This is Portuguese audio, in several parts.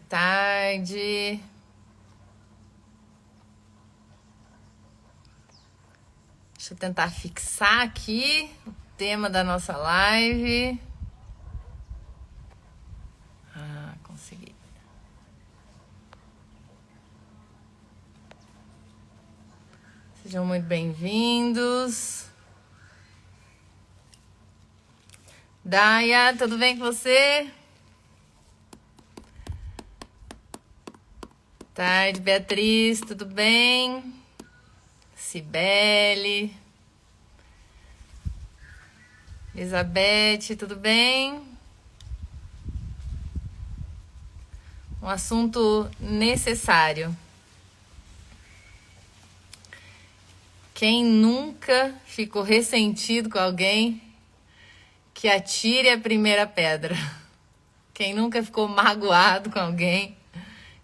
tarde. Deixa eu tentar fixar aqui o tema da nossa live. Consegui. Sejam muito bem-vindos. Daya, tudo bem com você? Tarde, Beatriz, tudo bem? Cibele. Elizabeth, tudo bem? Um assunto necessário. Quem nunca ficou ressentido com alguém, que atire a primeira pedra. Quem nunca ficou magoado com alguém,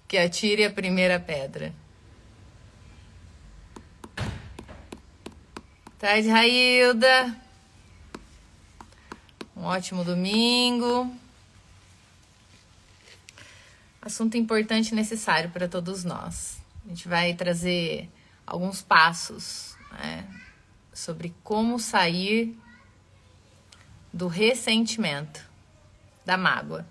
que atire a primeira pedra. Tarde, Railda. Um ótimo domingo. Assunto importante e necessário para todos nós. A gente vai trazer alguns passos, né, sobre como sair do ressentimento, da mágoa.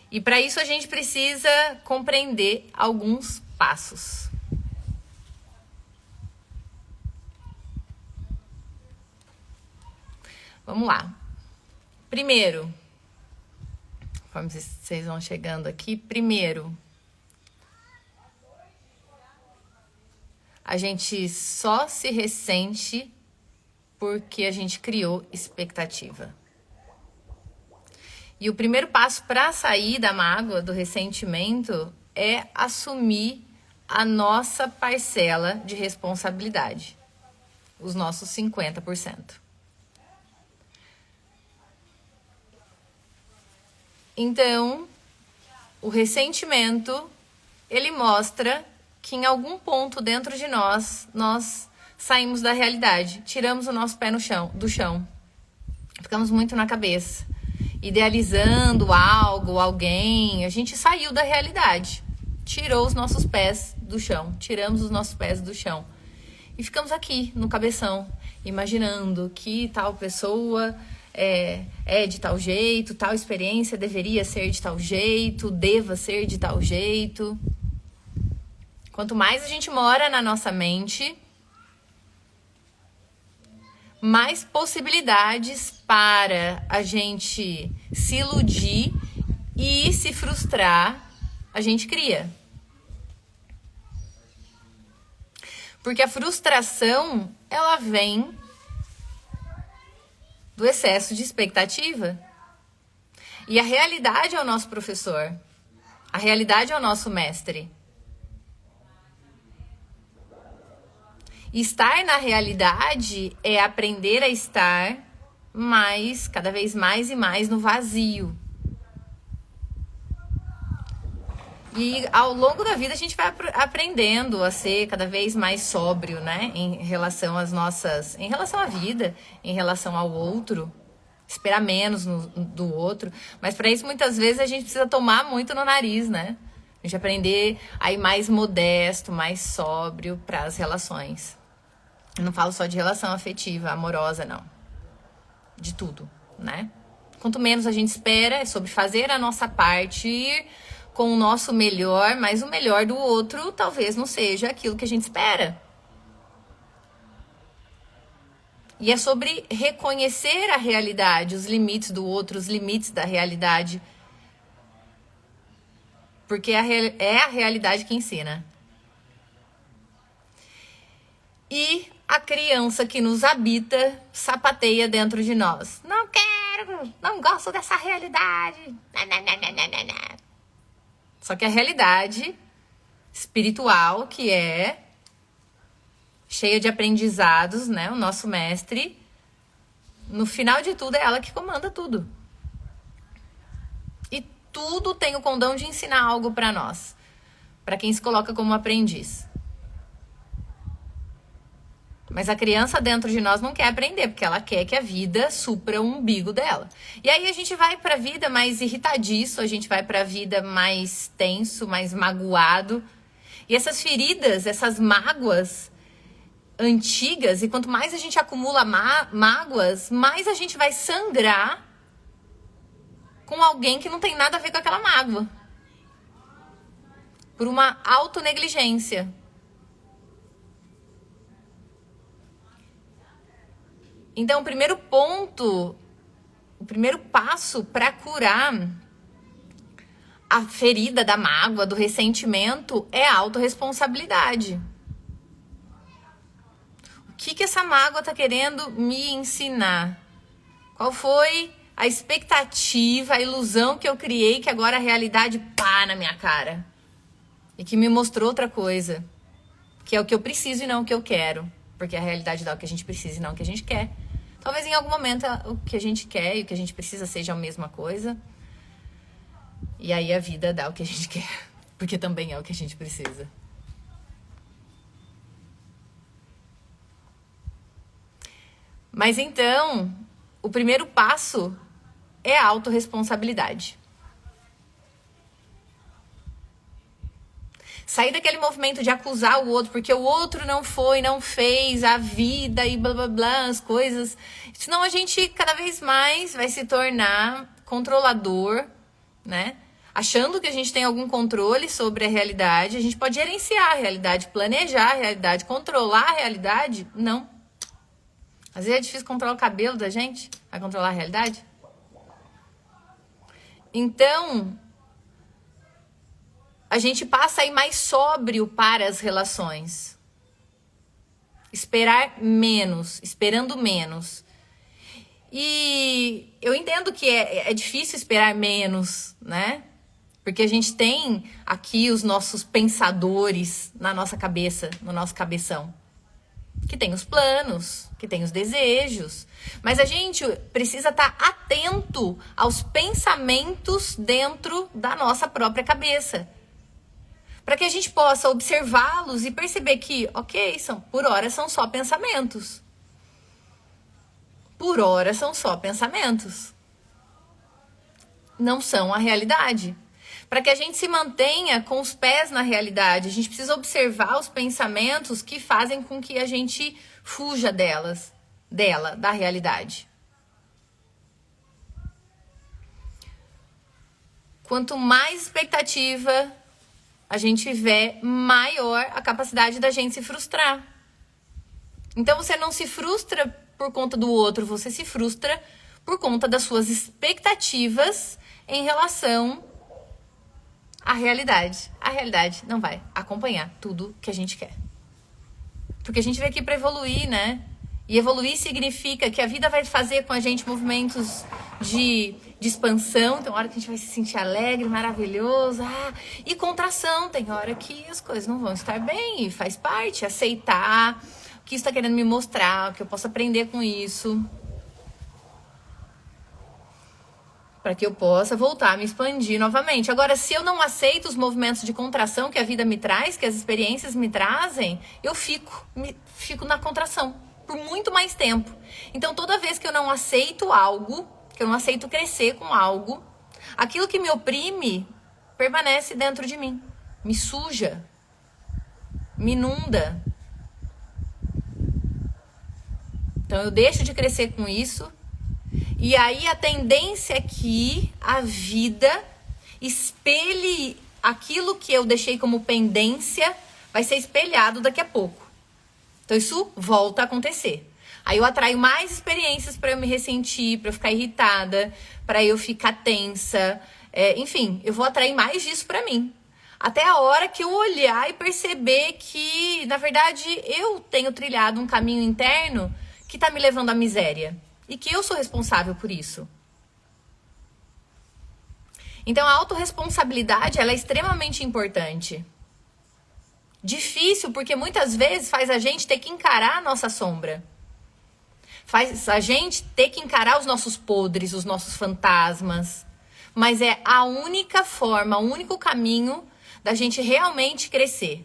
E para isso a gente precisa compreender alguns passos. Vamos lá. Primeiro, conforme vocês vão chegando aqui, a gente só se ressente porque a gente criou expectativa. E o primeiro passo para sair da mágoa, do ressentimento, é assumir a nossa parcela de responsabilidade, os nossos 50%. Então, o ressentimento, ele mostra que em algum ponto dentro de nós saímos da realidade, tiramos o nosso pé do chão. Ficamos muito na cabeça, idealizando algo, alguém. A gente saiu da realidade, tirou os nossos pés do chão, tiramos os nossos pés do chão. E ficamos aqui, no cabeção, imaginando que tal pessoa é de tal jeito, tal experiência deveria ser de tal jeito, deva ser de tal jeito. Quanto mais a gente mora na nossa mente, mais possibilidades para a gente se iludir e se frustrar a gente cria. Porque a frustração, ela vem do excesso de expectativa. E a realidade é o nosso professor. A realidade é o nosso mestre. Estar na realidade é aprender a estar cada vez mais e mais no vazio. E ao longo da vida a gente vai aprendendo a ser cada vez mais sóbrio, né? Em relação à vida, em relação ao outro. Esperar menos do outro. Mas para isso, muitas vezes, a gente precisa tomar muito no nariz, né? A gente aprender a ir mais modesto, mais sóbrio para as relações. Eu não falo só de relação afetiva, amorosa, não. De tudo, né? Quanto menos a gente espera, é sobre fazer a nossa parte com o nosso melhor, mas o melhor do outro talvez não seja aquilo que a gente espera. E é sobre reconhecer a realidade, os limites do outro, os limites da realidade. Porque é a realidade que ensina. E a criança que nos habita sapateia dentro de nós. Não quero, não gosto dessa realidade. Só que a realidade espiritual, que é cheia de aprendizados, né? O nosso mestre, no final de tudo, é ela que comanda tudo. E tudo tem o condão de ensinar algo para nós, para quem se coloca como aprendiz. Mas a criança dentro de nós não quer aprender, porque ela quer que a vida supra o umbigo dela. E aí a gente vai pra vida mais irritadiço, a gente vai pra vida mais tenso, mais magoado. E essas feridas, essas mágoas antigas, e quanto mais a gente acumula mágoas, mais a gente vai sangrar com alguém que não tem nada a ver com aquela mágoa. Por uma autonegligência. Então, o primeiro ponto, o primeiro passo para curar a ferida da mágoa, do ressentimento, é a autorresponsabilidade. O que essa mágoa está querendo me ensinar? Qual foi a expectativa, a ilusão que eu criei que agora a realidade pá na minha cara? E que me mostrou outra coisa, que é o que eu preciso e não o que eu quero. Porque a realidade dá o que a gente precisa e não o que a gente quer. Talvez em algum momento o que a gente quer e o que a gente precisa seja a mesma coisa. E aí a vida dá o que a gente quer, porque também é o que a gente precisa. Mas então, o primeiro passo é a autorresponsabilidade. Sair daquele movimento de acusar o outro, porque o outro não foi, não fez, a vida e blá blá blá, as coisas. Senão a gente cada vez mais vai se tornar controlador, né? Achando que a gente tem algum controle sobre a realidade. A gente pode gerenciar a realidade, planejar a realidade, controlar a realidade. Não. Às vezes é difícil controlar o cabelo da gente, vai controlar a realidade. Então, a gente passa a ir mais sóbrio para as relações. Esperar menos, esperando menos. E eu entendo que é difícil esperar menos, né? Porque a gente tem aqui os nossos pensadores na nossa cabeça, no nosso cabeção. Que tem os planos, que tem os desejos. Mas a gente precisa estar atento aos pensamentos dentro da nossa própria cabeça. Para que a gente possa observá-los e perceber que, ok, por hora são só pensamentos. Por hora são só pensamentos. Não são a realidade. Para que a gente se mantenha com os pés na realidade, a gente precisa observar os pensamentos que fazem com que a gente fuja da realidade. Quanto mais expectativa a gente tiver, maior a capacidade da gente se frustrar. Então você não se frustra por conta do outro, você se frustra por conta das suas expectativas em relação à realidade. A realidade não vai acompanhar tudo que a gente quer. Porque a gente veio aqui para evoluir, né? E evoluir significa que a vida vai fazer com a gente movimentos de expansão. Tem hora que a gente vai se sentir alegre, maravilhoso. E contração. Tem hora que as coisas não vão estar bem. E faz parte. Aceitar o que isso está querendo me mostrar. O que eu posso aprender com isso. Para que eu possa voltar a me expandir novamente. Agora, se eu não aceito os movimentos de contração que a vida me traz, que as experiências me trazem, eu fico na contração por muito mais tempo. Então, toda vez que eu não aceito algo, que eu não aceito crescer com algo, aquilo que me oprime permanece dentro de mim. Me suja. Me inunda. Então, eu deixo de crescer com isso. E aí, a tendência é que a vida espelhe aquilo que eu deixei como pendência, vai ser espelhado daqui a pouco. Então, isso volta a acontecer. Aí eu atraio mais experiências para eu me ressentir, para eu ficar irritada, para eu ficar tensa. Enfim, eu vou atrair mais disso para mim. Até a hora que eu olhar e perceber que, na verdade, eu tenho trilhado um caminho interno que tá me levando à miséria. E que eu sou responsável por isso. Então, a autorresponsabilidade, ela é extremamente importante. Difícil, porque muitas vezes faz a gente ter que encarar a nossa sombra. Faz a gente ter que encarar os nossos podres, os nossos fantasmas. Mas é a única forma, o único caminho da gente realmente crescer.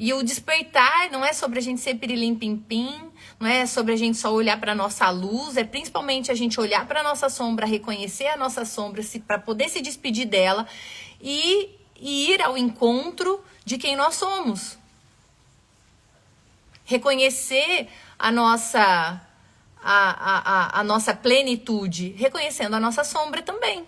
E o despertar não é sobre a gente ser pirilim-pim-pim, não é sobre a gente só olhar para nossa luz, é principalmente a gente olhar para nossa sombra, reconhecer a nossa sombra, para poder se despedir dela e ir ao encontro de quem nós somos. Reconhecer a nossa plenitude, reconhecendo a nossa sombra também.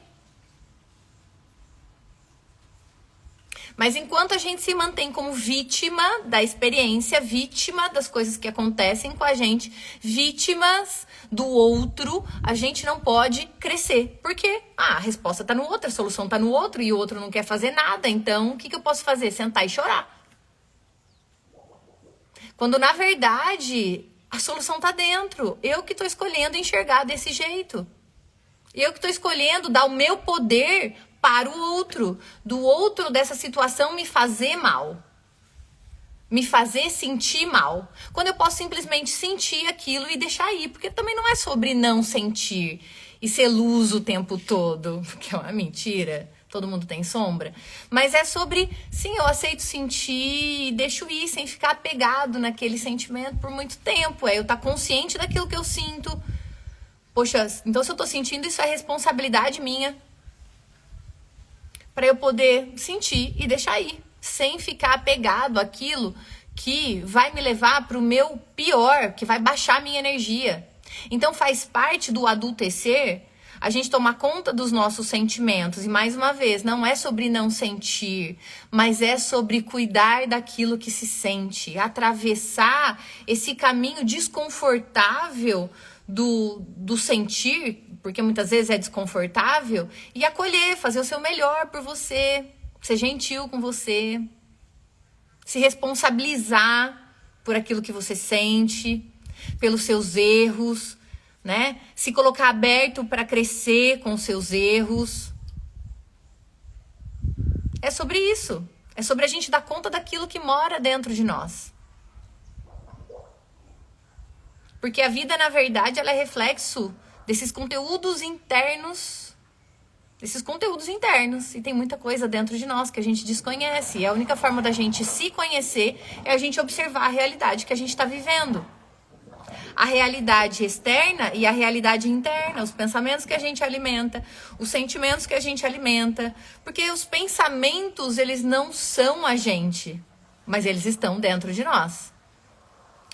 Mas enquanto a gente se mantém como vítima da experiência, vítima das coisas que acontecem com a gente, vítimas do outro, a gente não pode crescer. Por quê? A resposta tá no outro, a solução tá no outro e o outro não quer fazer nada. Então, o que eu posso fazer? Sentar e chorar. Quando, na verdade, a solução tá dentro. Eu que tô escolhendo enxergar desse jeito. Eu que tô escolhendo dar o meu poder para o outro, do outro dessa situação me fazer mal, me fazer sentir mal, quando eu posso simplesmente sentir aquilo e deixar ir, porque também não é sobre não sentir e ser luz o tempo todo, que é uma mentira, todo mundo tem sombra, mas é sobre, sim, eu aceito sentir e deixo ir, sem ficar apegado naquele sentimento por muito tempo, eu estar consciente daquilo que eu sinto. Poxa, então se eu tô sentindo, isso é responsabilidade minha, para eu poder sentir e deixar ir, sem ficar apegado àquilo que vai me levar para o meu pior, que vai baixar a minha energia. Então faz parte do adultecer a gente tomar conta dos nossos sentimentos. E mais uma vez, não é sobre não sentir, mas é sobre cuidar daquilo que se sente, atravessar esse caminho desconfortável do sentir, porque muitas vezes é desconfortável, e acolher, fazer o seu melhor por você, ser gentil com você, se responsabilizar por aquilo que você sente, pelos seus erros, né? Se colocar aberto para crescer com os seus erros. É sobre isso. É sobre a gente dar conta daquilo que mora dentro de nós. Porque a vida, na verdade, ela é reflexo desses conteúdos internos. E tem muita coisa dentro de nós que a gente desconhece. E a única forma da gente se conhecer é a gente observar a realidade que a gente está vivendo. A realidade externa e a realidade interna. Os pensamentos que a gente alimenta, os sentimentos que a gente alimenta. Porque os pensamentos, eles não são a gente, mas eles estão dentro de nós.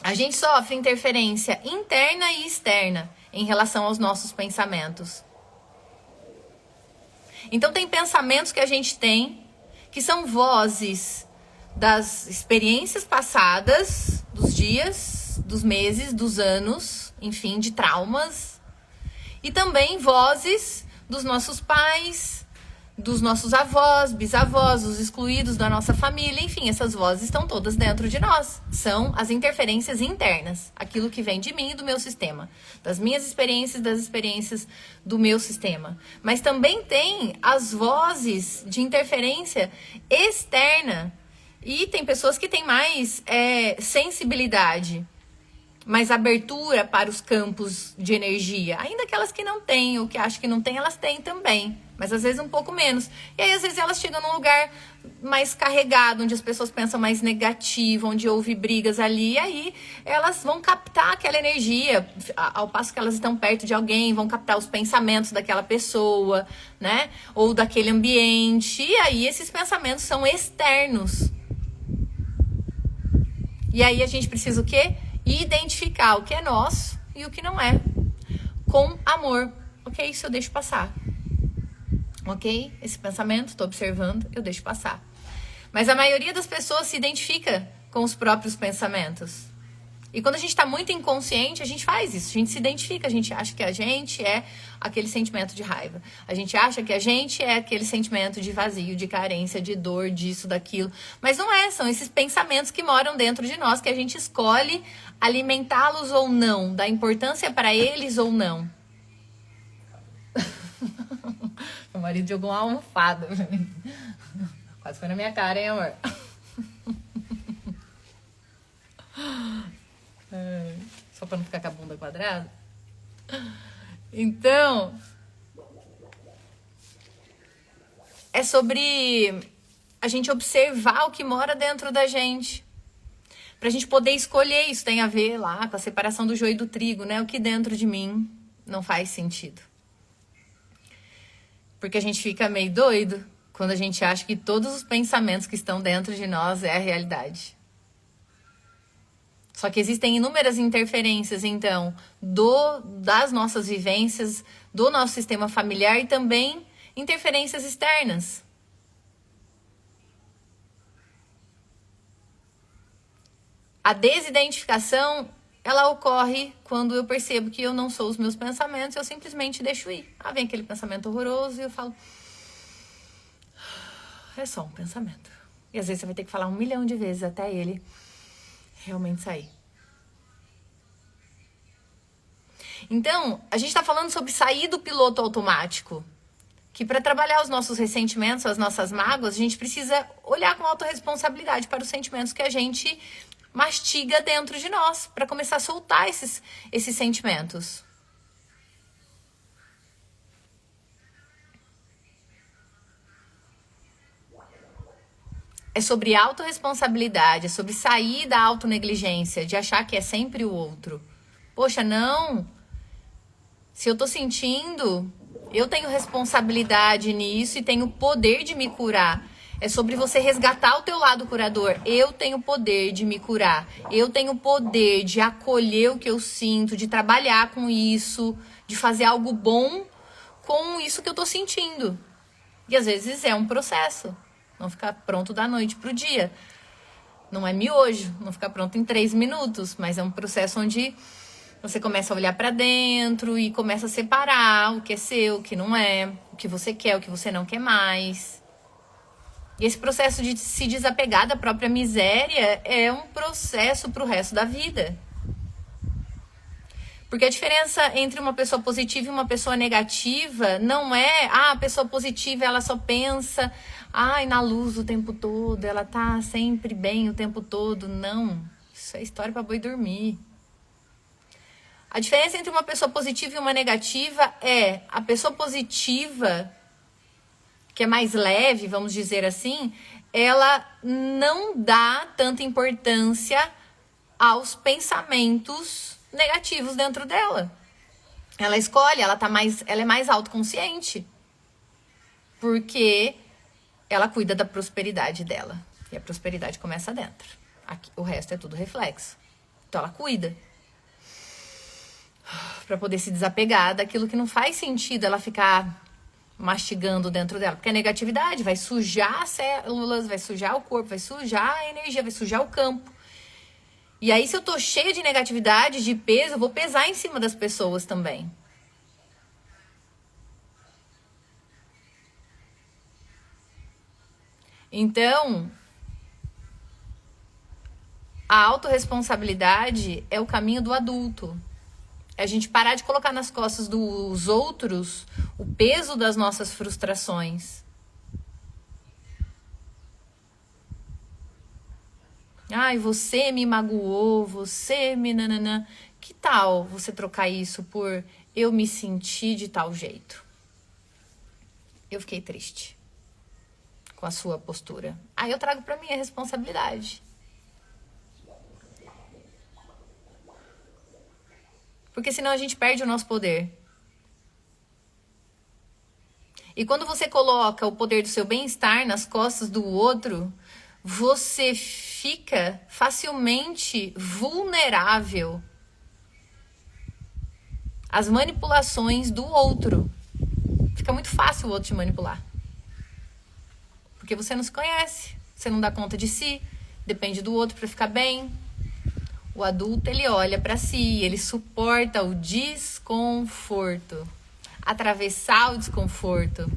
A gente sofre interferência interna e externa em relação aos nossos pensamentos. Então tem pensamentos que a gente tem que são vozes das experiências passadas, dos dias, dos meses, dos anos, enfim, de traumas. E também vozes dos nossos pais, dos nossos avós, bisavós, os excluídos da nossa família, enfim, essas vozes estão todas dentro de nós. São as interferências internas, aquilo que vem de mim e do meu sistema, das minhas experiências, das experiências do meu sistema. Mas também tem as vozes de interferência externa, e tem pessoas que têm mais sensibilidade, mais abertura para os campos de energia. Ainda aquelas que não têm, ou que acham que não têm, elas têm também. Mas às vezes um pouco menos. E aí às vezes elas chegam num lugar mais carregado, onde as pessoas pensam mais negativo, onde houve brigas ali. E aí elas vão captar aquela energia, ao passo que elas estão perto de alguém, vão captar os pensamentos daquela pessoa, né? Ou daquele ambiente. E aí esses pensamentos são externos. E aí a gente precisa o quê? Identificar o que é nosso e o que não é. Com amor. Ok? Isso eu deixo passar. Ok? Esse pensamento, estou observando, eu deixo passar. Mas a maioria das pessoas se identifica com os próprios pensamentos. E quando a gente está muito inconsciente, a gente faz isso. A gente se identifica, a gente acha que a gente é aquele sentimento de raiva. A gente acha que a gente é aquele sentimento de vazio, de carência, de dor, disso, daquilo. Mas não é, são esses pensamentos que moram dentro de nós, que a gente escolhe alimentá-los ou não, dar importância para eles ou não. Meu marido jogou uma almofada. Quase foi na minha cara, hein, amor? Só pra não ficar com a bunda quadrada. Então, é sobre a gente observar o que mora dentro da gente. Pra gente poder escolher. Isso tem a ver lá com a separação do joio e do trigo, né? O que dentro de mim não faz sentido. Porque a gente fica meio doido quando a gente acha que todos os pensamentos que estão dentro de nós é a realidade. Só que existem inúmeras interferências, então, das nossas vivências, do nosso sistema familiar e também interferências externas. A desidentificação, ela ocorre quando eu percebo que eu não sou os meus pensamentos, eu simplesmente deixo ir. Vem aquele pensamento horroroso e eu falo, é só um pensamento. E às vezes você vai ter que falar 1 milhão de vezes até ele realmente sair. Então, a gente está falando sobre sair do piloto automático. Que para trabalhar os nossos ressentimentos, as nossas mágoas, a gente precisa olhar com autorresponsabilidade para os sentimentos que a gente mastiga dentro de nós, para começar a soltar esses sentimentos. É sobre autorresponsabilidade, é sobre sair da autonegligência, de achar que é sempre o outro. Poxa, não. Se eu tô sentindo, eu tenho responsabilidade nisso e tenho poder de me curar. É sobre você resgatar o teu lado curador. Eu tenho poder de me curar. Eu tenho poder de acolher o que eu sinto, de trabalhar com isso, de fazer algo bom com isso que eu tô sentindo. E às vezes é um processo. Não ficar pronto da noite pro dia. Não é miojo, não ficar pronto em 3 minutos, mas é um processo onde você começa a olhar pra dentro e começa a separar o que é seu, o que não é, o que você quer, o que você não quer mais. E esse processo de se desapegar da própria miséria é um processo pro resto da vida. Porque a diferença entre uma pessoa positiva e uma pessoa negativa não é, a pessoa positiva ela só pensa, na luz o tempo todo, ela tá sempre bem o tempo todo. Não, isso é história pra boi dormir. A diferença entre uma pessoa positiva e uma negativa é a pessoa positiva, que é mais leve, vamos dizer assim, ela não dá tanta importância aos pensamentos negativos dentro dela. Ela escolhe, ela é mais autoconsciente. Porque ela cuida da prosperidade dela. E a prosperidade começa dentro. Aqui, o resto é tudo reflexo. Então ela cuida. Pra poder se desapegar daquilo que não faz sentido ela ficar mastigando dentro dela. Porque a negatividade vai sujar as células, vai sujar o corpo, vai sujar a energia, vai sujar o campo. E aí, se eu tô cheia de negatividade, de peso, eu vou pesar em cima das pessoas também. Então, a autorresponsabilidade é o caminho do adulto. É a gente parar de colocar nas costas dos outros o peso das nossas frustrações. Você me magoou, você me nananã. Que tal você trocar isso por eu me senti de tal jeito? Eu fiquei triste com a sua postura. Aí eu trago pra mim a responsabilidade. Porque senão a gente perde o nosso poder. E quando você coloca o poder do seu bem-estar nas costas do outro, você fica facilmente vulnerável às manipulações do outro. Fica muito fácil o outro te manipular. Porque você não se conhece, você não dá conta de si, depende do outro para ficar bem. O adulto, ele olha para si, ele suporta o desconforto. Atravessar o desconforto.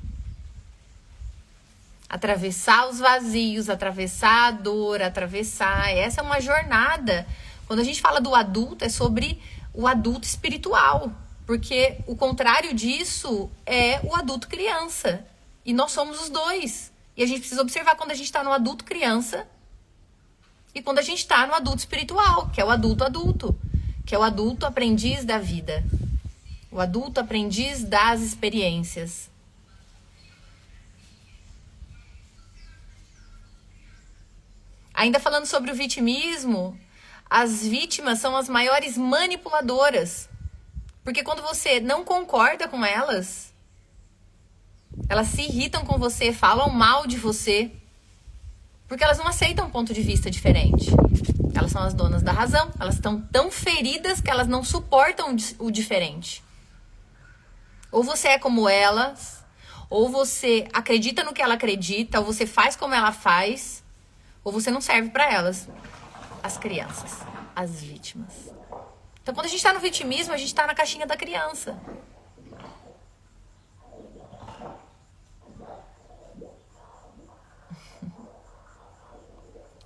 Atravessar os vazios, atravessar a dor, atravessar. Essa é uma jornada. Quando a gente fala do adulto, é sobre o adulto espiritual. Porque o contrário disso é o adulto criança. E nós somos os dois. E a gente precisa observar quando a gente está no adulto criança e quando a gente está no adulto espiritual, que é o adulto adulto, que é o adulto aprendiz da vida, o adulto aprendiz das experiências. Ainda falando sobre o vitimismo, As vítimas são as maiores manipuladoras. Porque quando você não concorda com elas, elas se irritam com você, falam mal de você, porque elas não aceitam um ponto de vista diferente. Elas são as donas da razão. Elas estão tão feridas que elas não suportam o diferente. Ou você é como elas, ou você acredita no que ela acredita, ou você faz como ela faz, ou você não serve para elas. As crianças, as vítimas. Então, quando a gente tá no vitimismo, a gente tá na caixinha da criança.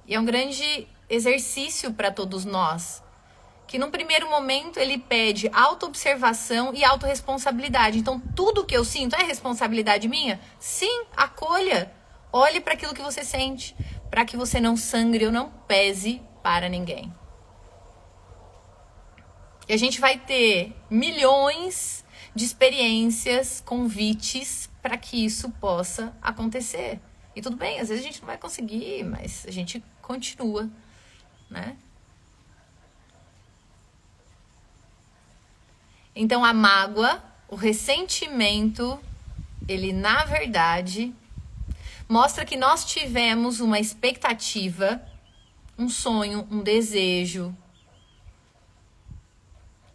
E é um grande exercício para todos nós, que num primeiro momento ele pede autoobservação e autorresponsabilidade. Então, tudo que eu sinto é responsabilidade minha? Sim, acolha. Olhe para aquilo que você sente, para que você não sangre ou não pese para ninguém. E a gente vai ter milhões de experiências, convites para que isso possa acontecer. E tudo bem, às vezes a gente não vai conseguir, mas a gente continua, né? Então a mágoa, o ressentimento, ele na verdade mostra que nós tivemos uma expectativa, um sonho, um desejo.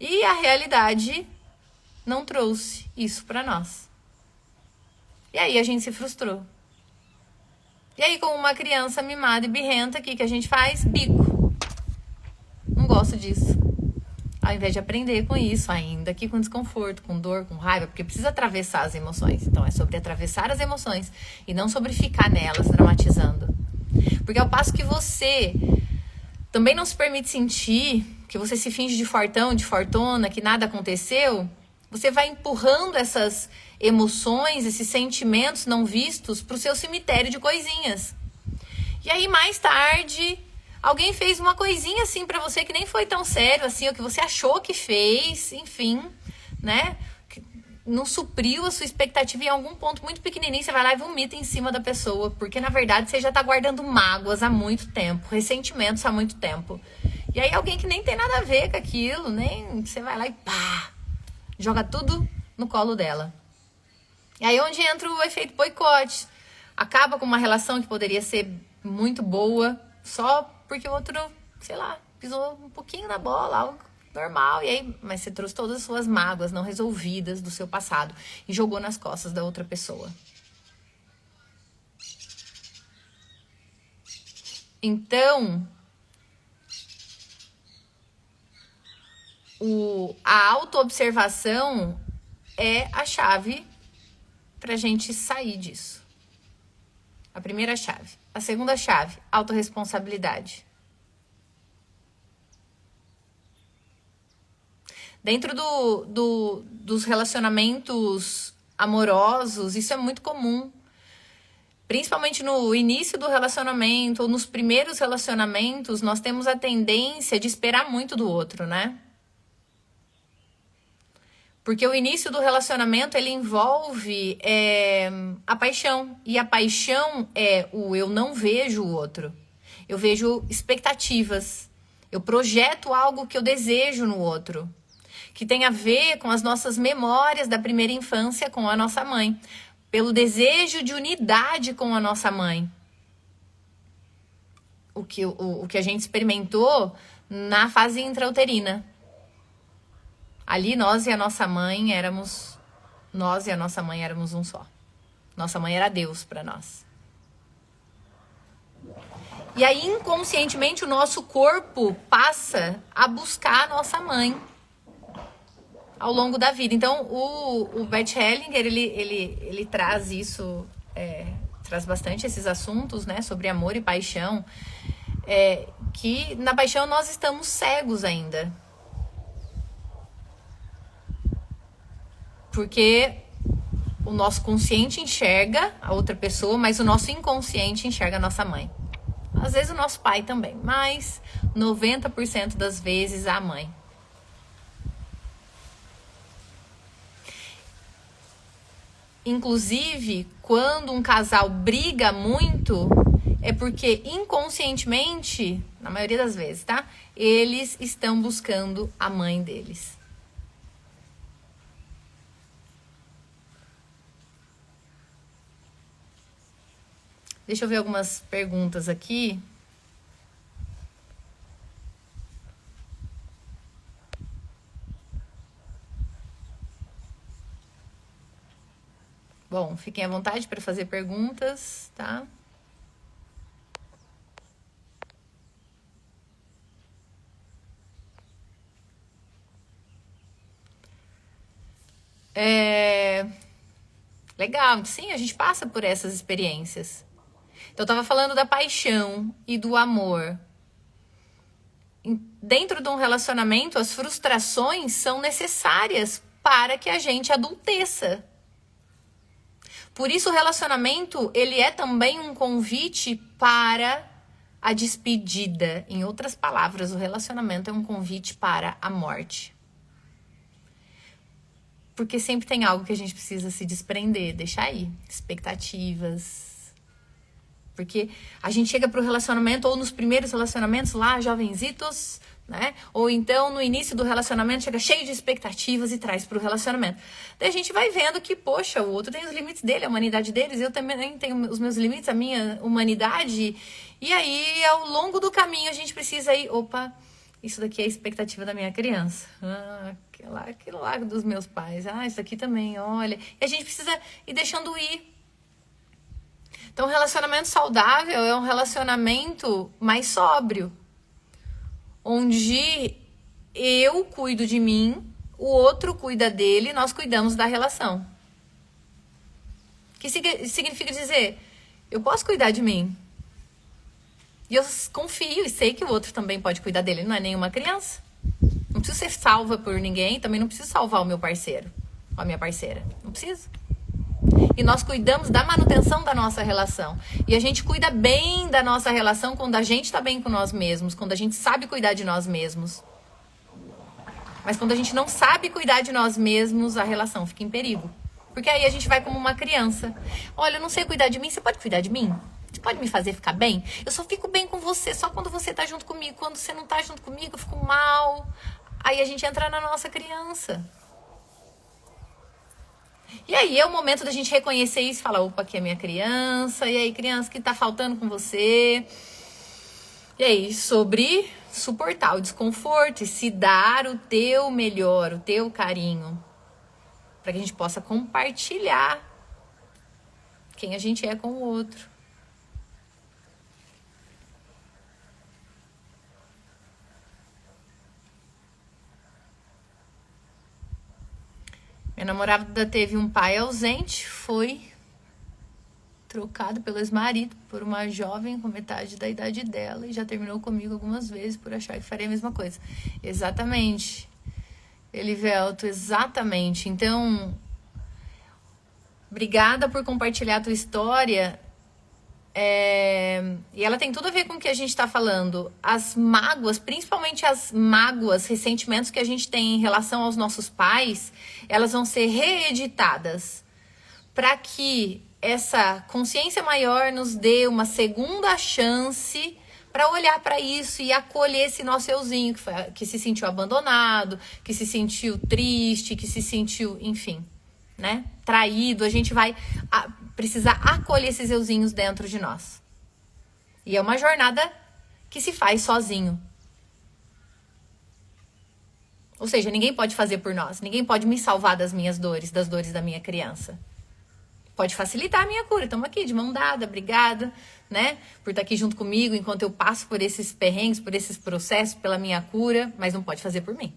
E a realidade não trouxe isso pra nós. E aí a gente se frustrou. E aí, como uma criança mimada e birrenta, o que a gente faz? Bico. Não gosto disso. Ao invés de aprender com isso, ainda que com desconforto, com dor, com raiva, porque precisa atravessar as emoções. Então é sobre atravessar as emoções e não sobre ficar nelas, dramatizando. Porque ao passo que você também não se permite sentir, que você se finge de fortão, de fortuna, que nada aconteceu, você vai empurrando essas emoções, esses sentimentos não vistos pro seu cemitério de coisinhas. E aí mais tarde, alguém fez uma coisinha assim pra você que nem foi tão sério assim, o que você achou que fez, enfim, né? Não supriu a sua expectativa em algum ponto muito pequenininho, você vai lá e vomita em cima da pessoa, porque na verdade você já tá guardando mágoas há muito tempo, ressentimentos há muito tempo. E aí alguém que nem tem nada a ver com aquilo, nem você vai lá e pá, joga tudo no colo dela. E aí onde entra o efeito boicote. Acaba com uma relação que poderia ser muito boa, só porque o outro, sei lá, pisou um pouquinho na bola, algo normal. E aí, mas você trouxe todas as suas mágoas não resolvidas do seu passado e jogou nas costas da outra pessoa. Então, a autoobservação é a chave pra gente sair disso. A primeira chave. A segunda chave, autorresponsabilidade. Dentro dos relacionamentos amorosos, isso é muito comum. Principalmente no início do relacionamento, ou nos primeiros relacionamentos, nós temos a tendência de esperar muito do outro, né? Porque o início do relacionamento, ele envolve a paixão. E a paixão é o eu não vejo o outro. Eu vejo expectativas. Eu projeto algo que eu desejo no outro. Que tem a ver com as nossas memórias da primeira infância com a nossa mãe. Pelo desejo de unidade com a nossa mãe. O que a gente experimentou na fase intrauterina. Ali nós e a nossa mãe éramos um só. Nossa mãe era Deus para nós. E aí inconscientemente o nosso corpo passa a buscar a nossa mãe ao longo da vida. Então o Bert Hellinger ele traz isso, traz bastante esses assuntos, né, sobre amor e paixão, que na paixão nós estamos cegos ainda. Porque o nosso consciente enxerga a outra pessoa, mas o nosso inconsciente enxerga a nossa mãe. Às vezes o nosso pai também, mas 90% das vezes a mãe. Inclusive, quando um casal briga muito, é porque inconscientemente, na maioria das vezes, tá? Eles estão buscando a mãe deles. Deixa eu ver algumas perguntas aqui. Bom, fiquem à vontade para fazer perguntas, tá? Legal, sim, a gente passa por essas experiências. Então, eu tava falando da paixão e do amor. Dentro de um relacionamento, as frustrações são necessárias para que a gente adulteça. Por isso, o relacionamento, ele é também um convite para a despedida. Em outras palavras, o relacionamento é um convite para a morte. Porque sempre tem algo que a gente precisa se desprender, deixar aí. Expectativas. Porque a gente chega pro relacionamento, ou nos primeiros relacionamentos lá, jovenzitos, né? Ou então no início do relacionamento chega cheio de expectativas e traz pro relacionamento. Daí a gente vai vendo que, poxa, o outro tem os limites dele, a humanidade deles, eu também tenho os meus limites, a minha humanidade. E aí, ao longo do caminho, a gente precisa ir, opa, isso daqui é a expectativa da minha criança. Aquilo lá dos meus pais. Isso aqui também, olha. E a gente precisa ir deixando ir. Então, um relacionamento saudável é um relacionamento mais sóbrio. Onde eu cuido de mim, o outro cuida dele, nós cuidamos da relação. Que significa dizer, eu posso cuidar de mim. E eu confio e sei que o outro também pode cuidar dele. Não é nenhuma criança. Não preciso ser salva por ninguém. Também não preciso salvar o meu parceiro. Ou a minha parceira. Não preciso. E nós cuidamos da manutenção da nossa relação. E a gente cuida bem da nossa relação quando a gente está bem com nós mesmos. Quando a gente sabe cuidar de nós mesmos. Mas quando a gente não sabe cuidar de nós mesmos, a relação fica em perigo. Porque aí a gente vai como uma criança. Olha, eu não sei cuidar de mim. Você pode cuidar de mim? Você pode me fazer ficar bem? Eu só fico bem com você só quando você tá junto comigo. Quando você não tá junto comigo, eu fico mal. Aí a gente entra na nossa criança. E aí é o momento da gente reconhecer isso e falar, opa, aqui é minha criança. E aí, criança, o que tá faltando com você? E aí, sobre suportar o desconforto e se dar o teu melhor, o teu carinho. Para que a gente possa compartilhar quem a gente é com o outro. Minha namorada teve um pai ausente, foi trocado pelo ex-marido por uma jovem com metade da idade dela e já terminou comigo algumas vezes por achar que faria a mesma coisa. Exatamente. Elivelto, exatamente. Então, obrigada por compartilhar a tua história. E ela tem tudo a ver com o que a gente está falando. As mágoas, principalmente as mágoas, ressentimentos que a gente tem em relação aos nossos pais, elas vão ser reeditadas para que essa consciência maior nos dê uma segunda chance para olhar para isso e acolher esse nosso euzinho que se sentiu abandonado, que se sentiu triste, que se sentiu, enfim, né, traído. A gente vai precisar acolher esses euzinhos dentro de nós. E é uma jornada que se faz sozinho. Ou seja, ninguém pode fazer por nós. Ninguém pode me salvar das minhas dores, das dores da minha criança. Pode facilitar a minha cura. Estamos aqui de mão dada, obrigada, né? Por estar aqui junto comigo enquanto eu passo por esses perrengues, por esses processos, pela minha cura. Mas não pode fazer por mim.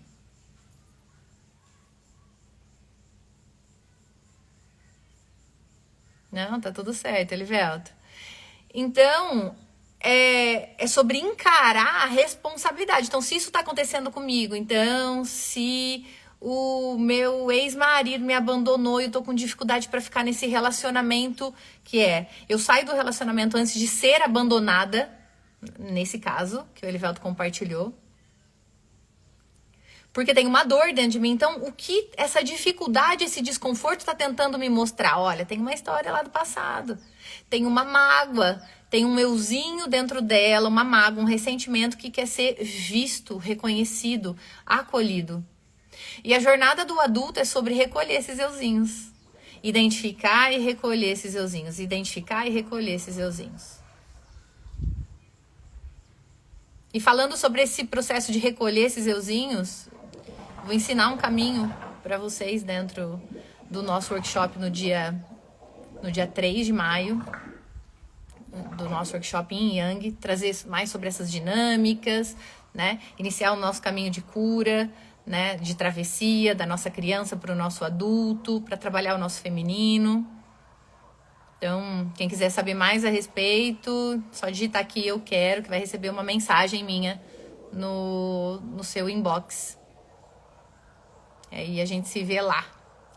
Não, tá tudo certo, Elivelto. Então, é sobre encarar a responsabilidade. Então, se isso tá acontecendo comigo, então, se o meu ex-marido me abandonou e eu tô com dificuldade para ficar nesse relacionamento, eu saio do relacionamento antes de ser abandonada, nesse caso, que o Elivelto compartilhou. Porque tem uma dor dentro de mim. Então, o que essa dificuldade, esse desconforto está tentando me mostrar? Olha, tem uma história lá do passado. Tem uma mágoa tem um euzinho dentro dela, uma mágoa, um ressentimento que quer ser visto, reconhecido, acolhido. E a jornada do adulto é sobre recolher esses euzinhos. Identificar e recolher esses euzinhos. Identificar e recolher esses euzinhos. E falando sobre esse processo de recolher esses euzinhos, vou ensinar um caminho para vocês dentro do nosso workshop no dia 3 de maio. Do nosso workshop em Yang, trazer mais sobre essas dinâmicas, né? Iniciar o nosso caminho de cura, né? De travessia da nossa criança para o nosso adulto, para trabalhar o nosso feminino. Então, quem quiser saber mais a respeito, só digitar aqui eu quero, que vai receber uma mensagem minha no seu inbox. E a gente se vê lá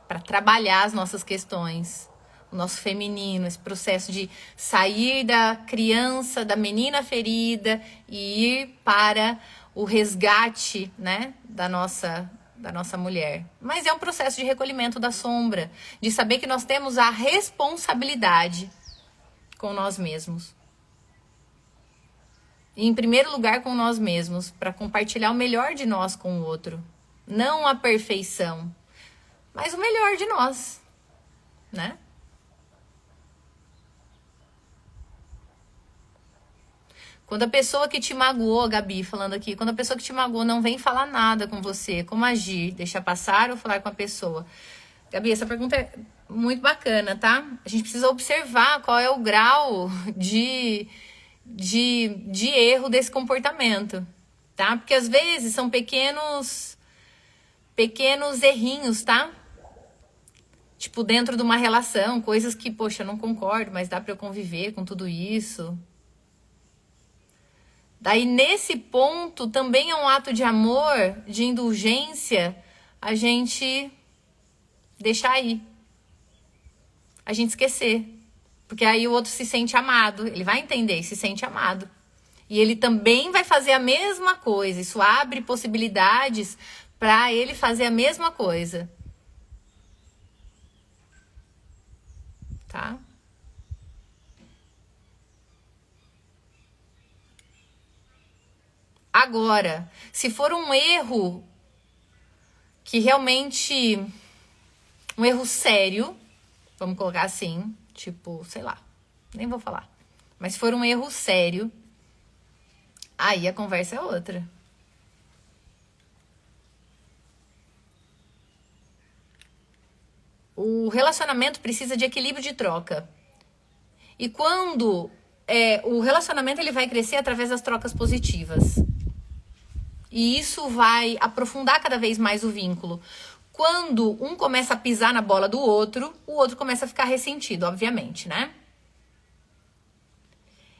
para trabalhar as nossas questões. O nosso feminino, esse processo de sair da criança, da menina ferida e ir para o resgate, né, da nossa mulher. Mas é um processo de recolhimento da sombra, de saber que nós temos a responsabilidade com nós mesmos. E, em primeiro lugar, com nós mesmos, para compartilhar o melhor de nós com o outro. Não a perfeição, mas o melhor de nós, né? Quando a pessoa que te magoou, Gabi, falando aqui, quando a pessoa que te magoou não vem falar nada com você, como agir? Deixar passar ou falar com a pessoa? Gabi, essa pergunta é muito bacana, tá? A gente precisa observar qual é o grau de erro desse comportamento, tá? Porque às vezes são pequenos errinhos, tá? Tipo, dentro de uma relação, coisas que, poxa, eu não concordo, mas dá pra eu conviver com tudo isso. Daí, nesse ponto, também é um ato de amor, de indulgência, a gente deixar aí. A gente esquecer. Porque aí o outro se sente amado. Ele vai entender e se sente amado. E ele também vai fazer a mesma coisa. Isso abre possibilidades para ele fazer a mesma coisa. Tá? Agora, se for um erro que realmente... um erro sério, vamos colocar assim, tipo, sei lá, nem vou falar. Mas se for um erro sério, aí a conversa é outra. O relacionamento precisa de equilíbrio de troca. E quando o relacionamento ele vai crescer através das trocas positivas. E isso vai aprofundar cada vez mais o vínculo. Quando um começa a pisar na bola do outro, o outro começa a ficar ressentido, obviamente, né?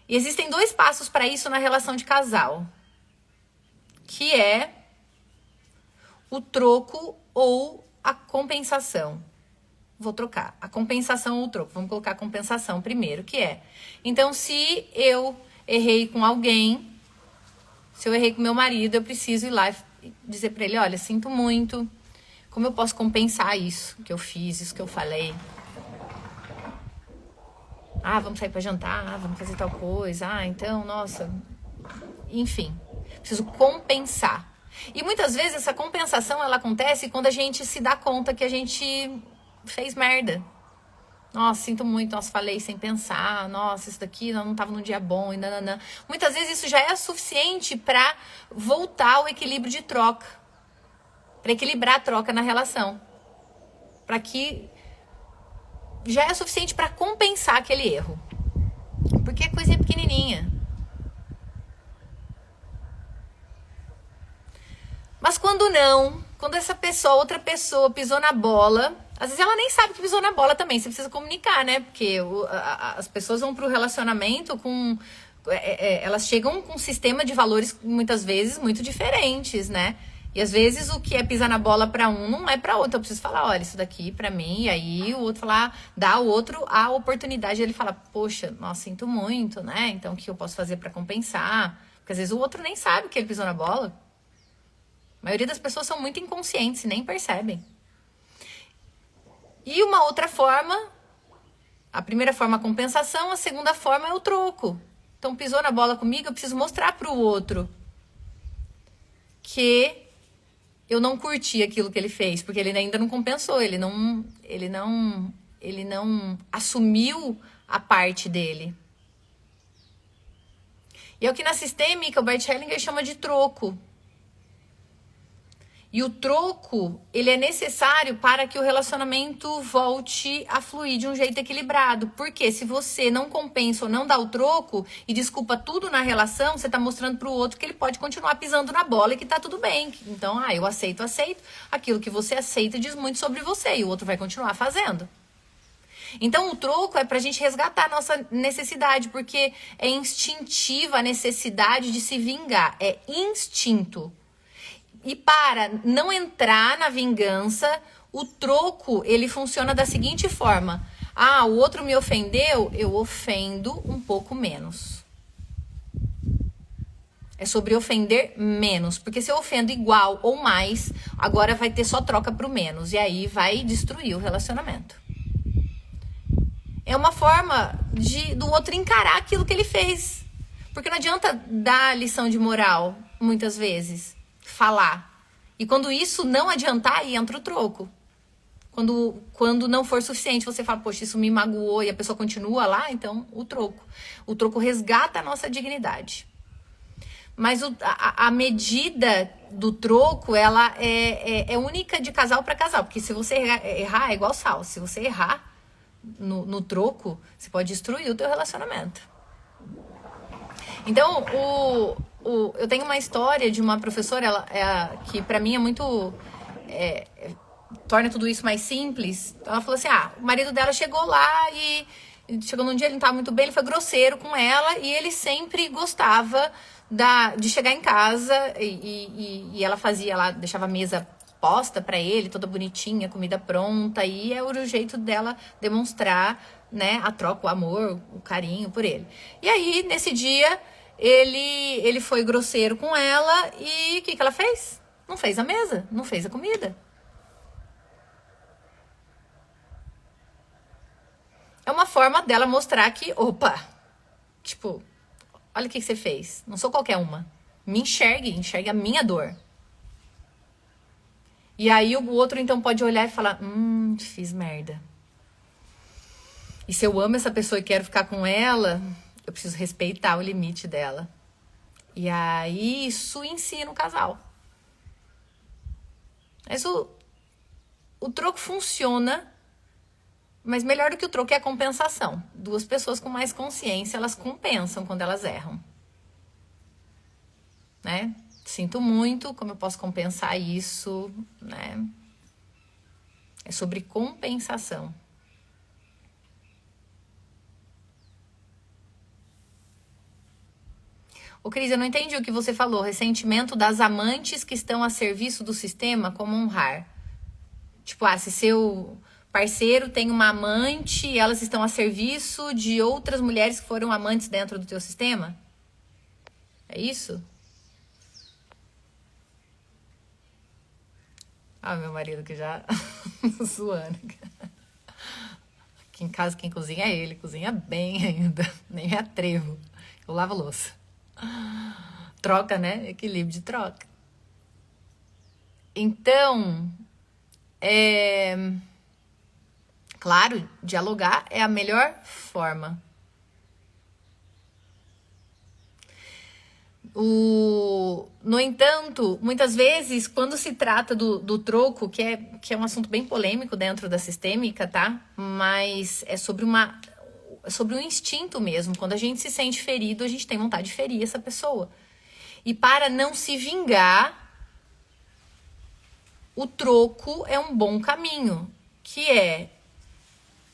E existem 2 passos para isso na relação de casal. Que é o troco ou a compensação. Vou trocar. A compensação ou o troco. Vamos colocar a compensação primeiro, que é... Então, se eu errei com alguém, se eu errei com meu marido, eu preciso ir lá e dizer pra ele, olha, sinto muito, como eu posso compensar isso que eu fiz, isso que eu falei? Ah, vamos sair pra jantar, vamos fazer tal coisa, então, nossa... Enfim, preciso compensar. E muitas vezes essa compensação, ela acontece quando a gente se dá conta que a gente fez merda. Nossa, sinto muito, nossa, falei sem pensar, nossa, isso daqui não tava num dia bom, e nananã. Muitas vezes isso já é suficiente para voltar ao equilíbrio de troca. Para equilibrar a troca na relação. Para que já é suficiente para compensar aquele erro. Porque é coisinha pequenininha. Mas quando não, quando essa pessoa, outra pessoa pisou na bola... Às vezes ela nem sabe que pisou na bola também, você precisa comunicar, né? Porque as pessoas vão pro relacionamento com... elas chegam com um sistema de valores, muitas vezes, muito diferentes, né? E às vezes o que é pisar na bola pra um não é pra outro. Eu preciso falar, olha, isso daqui pra mim, e aí o outro falar, dá ao outro a oportunidade de ele falar, poxa, nossa, sinto muito, né? Então o que eu posso fazer pra compensar? Porque às vezes o outro nem sabe que ele pisou na bola. A maioria das pessoas são muito inconscientes e nem percebem. E uma outra forma, A primeira forma é a compensação, a segunda forma é o troco. Então, pisou na bola comigo, eu preciso mostrar para o outro que eu não curti aquilo que ele fez, porque ele ainda não compensou, ele não assumiu a parte dele. E é o que na sistêmica o Bert Hellinger chama de troco. E o troco, ele é necessário para que o relacionamento volte a fluir de um jeito equilibrado. Porque se você não compensa ou não dá o troco e desculpa tudo na relação, você está mostrando para o outro que ele pode continuar pisando na bola e que tá tudo bem. Então, eu aceito. Aquilo que você aceita diz muito sobre você e o outro vai continuar fazendo. Então, o troco é pra gente resgatar a nossa necessidade, porque é instintiva a necessidade de se vingar. É instinto. E para não entrar na vingança, o troco, ele funciona da seguinte forma. O outro me ofendeu, eu ofendo um pouco menos. É sobre ofender menos. Porque se eu ofendo igual ou mais, agora vai ter só troca pro menos. E aí vai destruir o relacionamento. É uma forma do outro encarar aquilo que ele fez. Porque não adianta dar lição de moral, muitas vezes. Falar. E quando isso não adiantar, aí entra o troco. Quando não for suficiente, você fala, poxa, isso me magoou e a pessoa continua lá, então o troco. O troco resgata a nossa dignidade. Mas a medida do troco, ela é única de casal para casal. Porque se você errar, é igual sal. Se você errar no troco, você pode destruir o teu relacionamento. Então, eu tenho uma história de uma professora que pra mim é muito... torna tudo isso mais simples. Ela falou assim, o marido dela chegou lá e chegou num dia, ele não estava muito bem, ele foi grosseiro com ela e ele sempre gostava de chegar em casa e ela fazia lá, deixava a mesa posta pra ele, toda bonitinha, comida pronta, e era o jeito dela demonstrar, né, a troca, o amor, o carinho por ele. E aí, nesse dia, ele foi grosseiro com ela e o que ela fez? Não fez a mesa, não fez a comida. É uma forma dela mostrar que, opa, tipo, olha o que você fez, não sou qualquer uma. Me enxergue a minha dor. E aí o outro então pode olhar e falar, fiz merda. E se eu amo essa pessoa e quero ficar com ela, eu preciso respeitar o limite dela. E aí isso ensina o casal. Mas o troco funciona, mas melhor do que o troco é a compensação. Duas pessoas com mais consciência, elas compensam quando elas erram. Né? Sinto muito, como eu posso compensar isso, né? É sobre compensação. Ô, Cris, eu não entendi o que você falou. Ressentimento das amantes que estão a serviço do sistema, como honrar. Tipo, se seu parceiro tem uma amante e elas estão a serviço de outras mulheres que foram amantes dentro do teu sistema? É isso? Meu marido que já zoando. Aqui em casa quem cozinha é ele. Cozinha bem ainda. Nem me atrevo. Eu lavo a louça. Troca, né? Equilíbrio de troca. Então, claro, dialogar é a melhor forma. No entanto, muitas vezes, quando se trata do troco, que é um assunto bem polêmico dentro da sistêmica, tá? Mas é sobre um instinto mesmo. Quando a gente se sente ferido, a gente tem vontade de ferir essa pessoa. E para não se vingar, o troco é um bom caminho, que é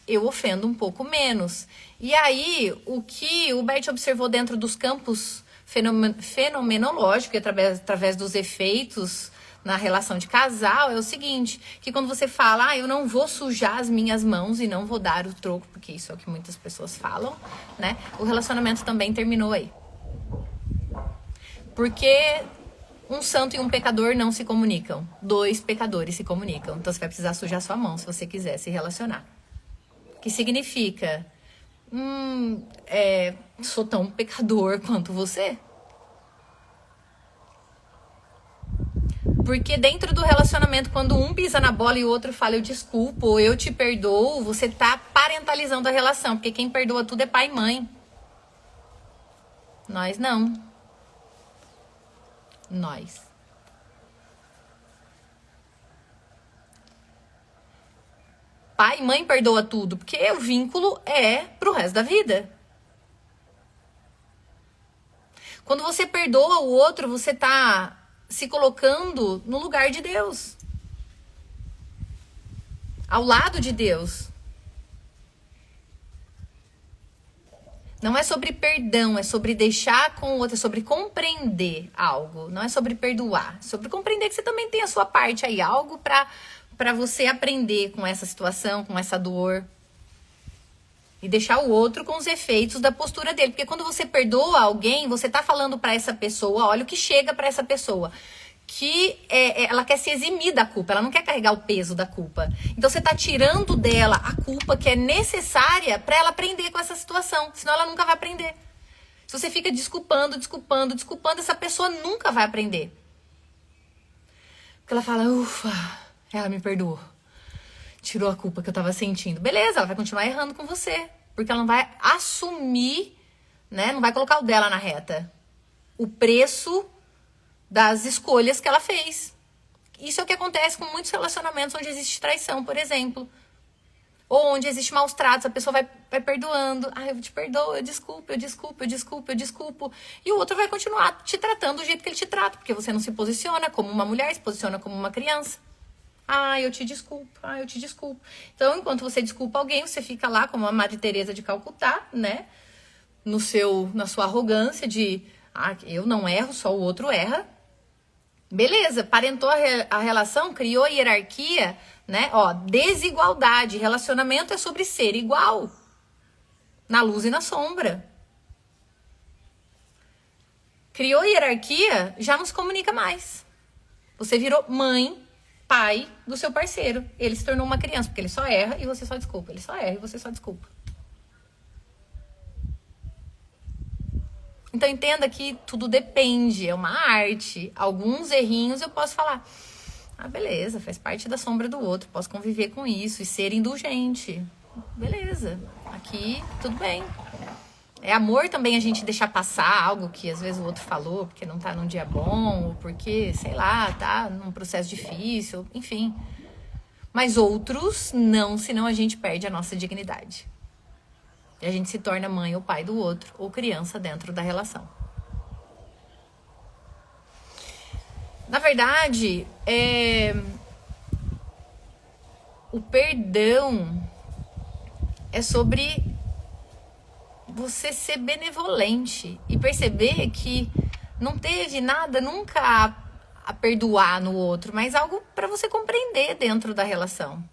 eu ofendo um pouco menos. E aí, o que o Bert observou dentro dos campos fenomenológico, através dos efeitos na relação de casal, é o seguinte, que quando você fala, eu não vou sujar as minhas mãos e não vou dar o troco, porque isso é o que muitas pessoas falam, né? O relacionamento também terminou aí. Porque um santo e um pecador não se comunicam. 2 pecadores se comunicam. Então você vai precisar sujar sua mão se você quiser se relacionar. que significa, sou tão pecador quanto você. Porque dentro do relacionamento, quando um pisa na bola e o outro fala eu desculpo, ou eu te perdoo, você tá parentalizando a relação. Porque quem perdoa tudo é pai e mãe. Nós não. Nós. Pai e mãe perdoa tudo, porque o vínculo é pro resto da vida. Quando você perdoa o outro, você tá se colocando no lugar de Deus. Ao lado de Deus. Não é sobre perdão, é sobre deixar com o outro, é sobre compreender algo. Não é sobre perdoar, é sobre compreender que você também tem a sua parte aí, algo pra você aprender com essa situação, com essa dor. E deixar o outro com os efeitos da postura dele. Porque quando você perdoa alguém, você tá falando pra essa pessoa, olha o que chega pra essa pessoa. Que ela quer se eximir da culpa, ela não quer carregar o peso da culpa. Então você tá tirando dela a culpa que é necessária pra ela aprender com essa situação. Senão ela nunca vai aprender. Se você fica desculpando, essa pessoa nunca vai aprender. Porque ela fala, ufa, ela me perdoou. Tirou a culpa que eu tava sentindo. Beleza, ela vai continuar errando com você. Porque ela não vai assumir, né? Não vai colocar o dela na reta. O preço das escolhas que ela fez. Isso é o que acontece com muitos relacionamentos onde existe traição, por exemplo. Ou onde existe maus tratos, a pessoa vai perdoando. Ah, eu te perdoo, eu desculpo. E o outro vai continuar te tratando do jeito que ele te trata. Porque você não se posiciona como uma mulher, se posiciona como uma criança. Ah, eu te desculpo. Então, enquanto você desculpa alguém, você fica lá como a Madre Teresa de Calcutá, né? Na sua arrogância de, eu não erro, só o outro erra. Beleza, parentou a relação, criou a hierarquia, né? Desigualdade. Relacionamento é sobre ser igual. Na luz e na sombra. Criou hierarquia, já não se comunica mais. Você virou mãe, pai do seu parceiro. Ele se tornou uma criança, porque ele só erra e você só desculpa. Ele só erra e você só desculpa. Então entenda que tudo depende, é uma arte. Alguns errinhos eu posso falar, beleza, faz parte da sombra do outro, posso conviver com isso e ser indulgente. Beleza, aqui tudo bem. É amor também a gente deixar passar algo que às vezes o outro falou, porque não tá num dia bom, ou porque, sei lá, tá num processo difícil, enfim. Mas outros não, senão a gente perde a nossa dignidade. E a gente se torna mãe ou pai do outro, ou criança dentro da relação. Na verdade, o perdão é sobre você ser benevolente e perceber que não teve nada nunca a perdoar no outro, mas algo para você compreender dentro da relação.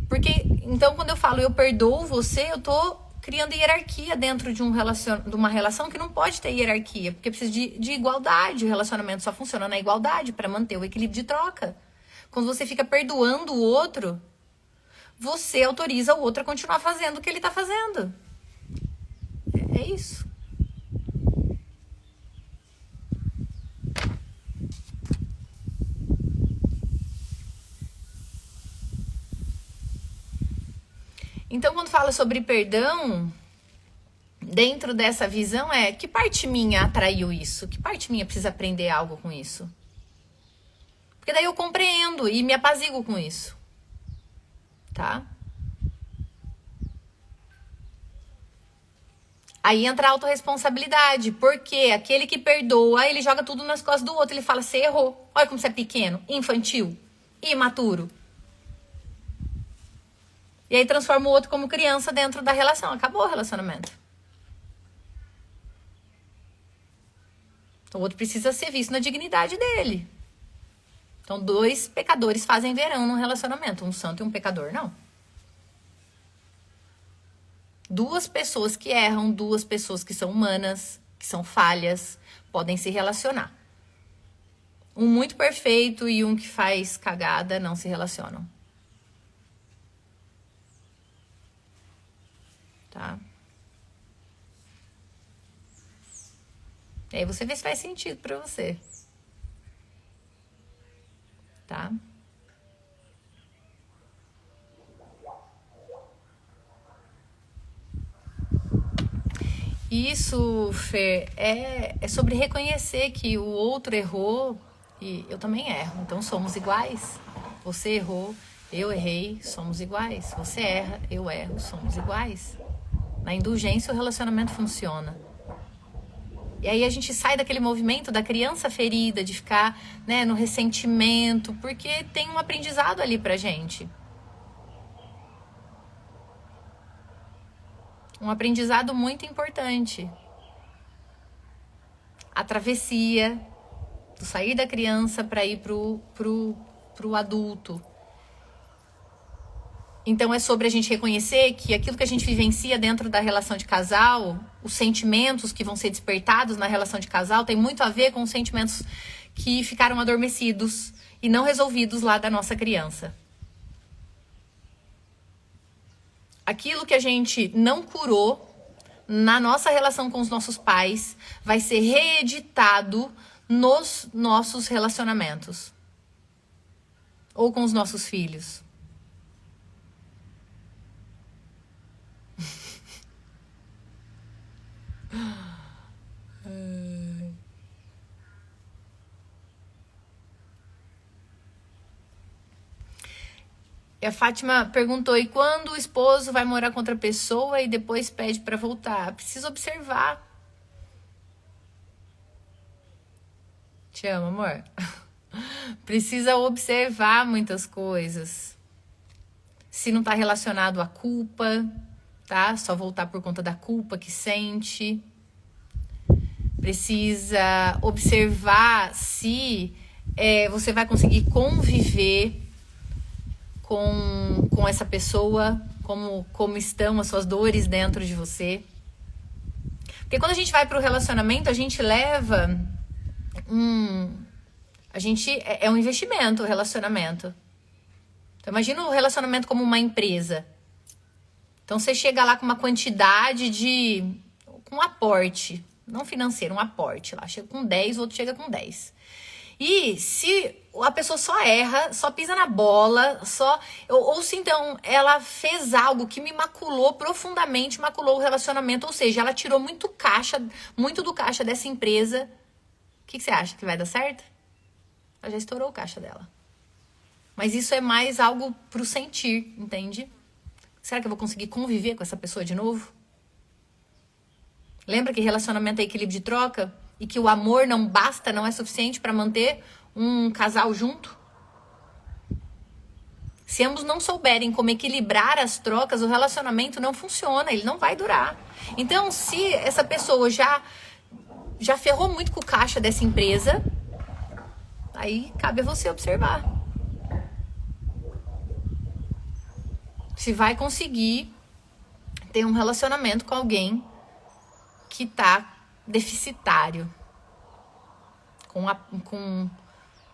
Porque, então, quando eu falo eu perdoo você, eu tô criando hierarquia dentro de uma relação que não pode ter hierarquia, porque precisa de igualdade. O relacionamento só funciona na igualdade para manter o equilíbrio de troca. Quando você fica perdoando o outro, você autoriza o outro a continuar fazendo o que ele tá fazendo. É isso. Então, quando fala sobre perdão, dentro dessa visão que parte minha atraiu isso? Que parte minha precisa aprender algo com isso? Porque daí eu compreendo e me apazigo com isso. Tá? Aí entra a autorresponsabilidade, porque aquele que perdoa, ele joga tudo nas costas do outro, ele fala, você errou, olha como você é pequeno, infantil, imaturo. E aí transforma o outro como criança dentro da relação, acabou o relacionamento. Então o outro precisa ser visto na dignidade dele. Então 2 pecadores fazem verão num relacionamento, um santo e um pecador, não. 2 pessoas que erram, 2 pessoas que são humanas, que são falhas, podem se relacionar. Um muito perfeito e um que faz cagada não se relacionam. Tá? E aí você vê se faz sentido pra você. Tá? Isso, Fer, é sobre reconhecer que o outro errou e eu também erro. Então somos iguais. Você errou, eu errei, somos iguais. Você erra, eu erro, somos iguais. Na indulgência o relacionamento funciona. E aí a gente sai daquele movimento da criança ferida, de ficar, né, no ressentimento, porque tem um aprendizado ali pra gente. Um aprendizado muito importante. A travessia, do sair da criança para ir pro adulto. Então é sobre a gente reconhecer que aquilo que a gente vivencia dentro da relação de casal, os sentimentos que vão ser despertados na relação de casal, tem muito a ver com os sentimentos que ficaram adormecidos e não resolvidos lá da nossa criança. Aquilo que a gente não curou na nossa relação com os nossos pais vai ser reeditado nos nossos relacionamentos ou com os nossos filhos. E a Fátima perguntou: e quando o esposo vai morar com outra pessoa e depois pede para voltar? Precisa observar. Te amo, amor. Precisa observar muitas coisas. Se não tá relacionado à culpa, tá? Só voltar por conta da culpa que sente. Precisa observar se você vai conseguir conviver com essa pessoa, como estão as suas dores dentro de você. Porque quando a gente vai pro relacionamento, a gente leva é um investimento o relacionamento. Então imagina o relacionamento como uma empresa. Então você chega lá com uma quantidade com um aporte, não financeiro, um aporte lá. Chega com 10, o outro chega com 10. E se a pessoa só erra, só pisa na bola, ou se então ela fez algo que me maculou profundamente, maculou o relacionamento, ou seja, ela tirou muito do caixa dessa empresa, o que você acha que vai dar certo? Ela já estourou o caixa dela. Mas isso é mais algo pro sentir, entende? Será que eu vou conseguir conviver com essa pessoa de novo? Lembra que relacionamento é equilíbrio de troca? E que o amor não basta, não é suficiente para manter um casal junto? Se ambos não souberem como equilibrar as trocas, o relacionamento não funciona, ele não vai durar. Então, se essa pessoa já ferrou muito com o caixa dessa empresa, aí cabe a você observar. Se vai conseguir ter um relacionamento com alguém que tá deficitário, com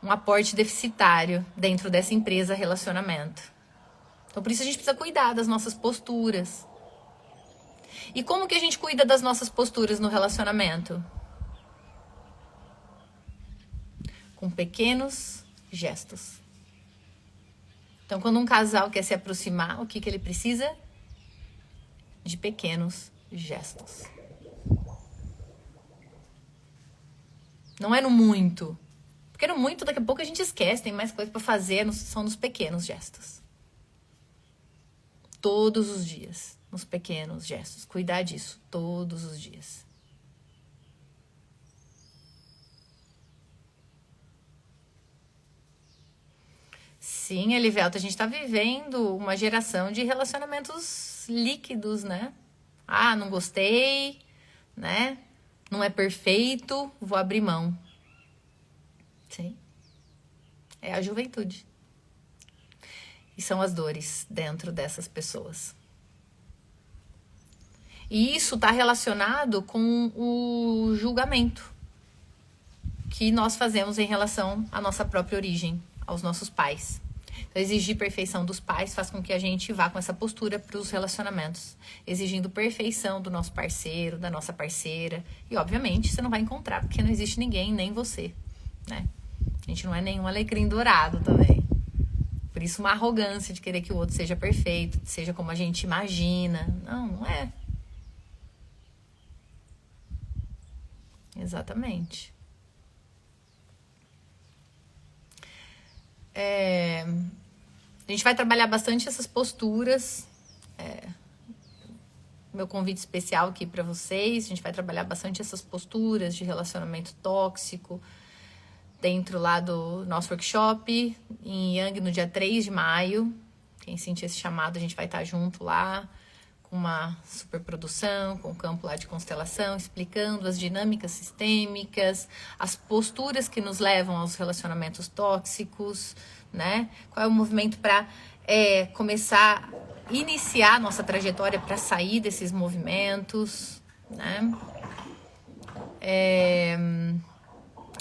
um aporte deficitário dentro dessa empresa relacionamento. Então por isso a gente precisa cuidar das nossas posturas. E como que a gente cuida das nossas posturas no relacionamento? Com pequenos gestos. Então quando um casal quer se aproximar, o que ele precisa? De pequenos gestos. Não é no muito. Porque no muito, daqui a pouco a gente esquece, tem mais coisa pra fazer, são nos pequenos gestos. Todos os dias, nos pequenos gestos. Cuidar disso, todos os dias. Sim, Elivelto, a gente tá vivendo uma geração de relacionamentos líquidos, né? Ah, não gostei, né? Não é perfeito, vou abrir mão. Sim. É a juventude. E são as dores dentro dessas pessoas. E isso está relacionado com o julgamento. que nós fazemos em relação à nossa própria origem, aos nossos pais. Então, exigir perfeição dos pais faz com que a gente vá com essa postura para os relacionamentos, exigindo perfeição do nosso parceiro, da nossa parceira. E, obviamente, você não vai encontrar, porque não existe ninguém, nem você, né? A gente não é nenhum alecrim dourado também. Por isso, uma arrogância de querer que o outro seja perfeito, seja como a gente imagina. Não, não é. Exatamente. A gente vai trabalhar bastante essas posturas. Meu convite especial aqui para vocês. A gente vai trabalhar bastante essas posturas de relacionamento tóxico dentro lá do nosso workshop em Yang no dia 3 de maio. Quem sentir esse chamado, a gente vai estar junto lá com uma super produção, com o campo lá de constelação, explicando as dinâmicas sistêmicas, as posturas que nos levam aos relacionamentos tóxicos, né? Qual é o movimento para começar, iniciar nossa trajetória para sair desses movimentos, né?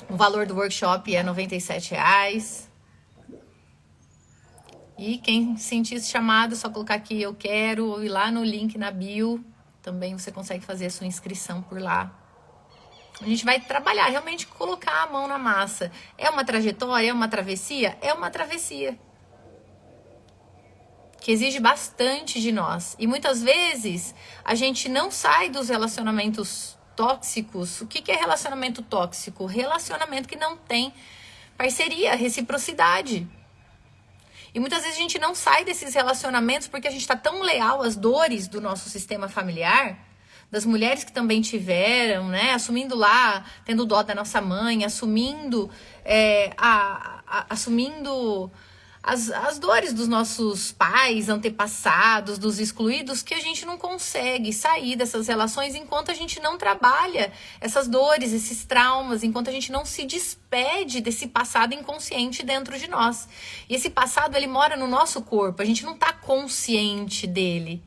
O valor do workshop é R$ 97. E quem sentir esse chamado, é só colocar aqui eu quero, ou ir lá no link na bio. Também você consegue fazer a sua inscrição por lá. A gente vai trabalhar, realmente colocar a mão na massa. É uma trajetória, é uma travessia? É uma travessia. Que exige bastante de nós. E muitas vezes a gente não sai dos relacionamentos tóxicos. O que é relacionamento tóxico? Relacionamento que não tem parceria, reciprocidade. E muitas vezes a gente não sai desses relacionamentos porque a gente está tão leal às dores do nosso sistema familiar, das mulheres que também tiveram, né? Assumindo lá, tendo dó da nossa mãe, assumindo as dores dos nossos pais, antepassados, dos excluídos, que a gente não consegue sair dessas relações enquanto a gente não trabalha essas dores, esses traumas, enquanto a gente não se despede desse passado inconsciente dentro de nós. E esse passado, ele mora no nosso corpo, a gente não está consciente dele.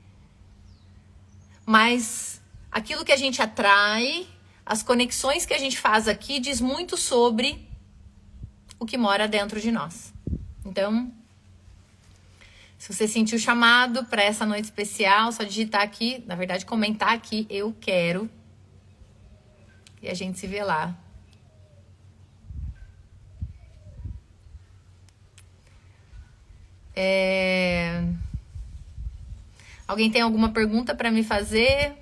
Mas aquilo que a gente atrai, as conexões que a gente faz aqui, diz muito sobre o que mora dentro de nós. Então, se você sentiu o chamado para essa noite especial, só digitar aqui, na verdade, comentar aqui, eu quero. E a gente se vê lá. Alguém tem alguma pergunta para me fazer?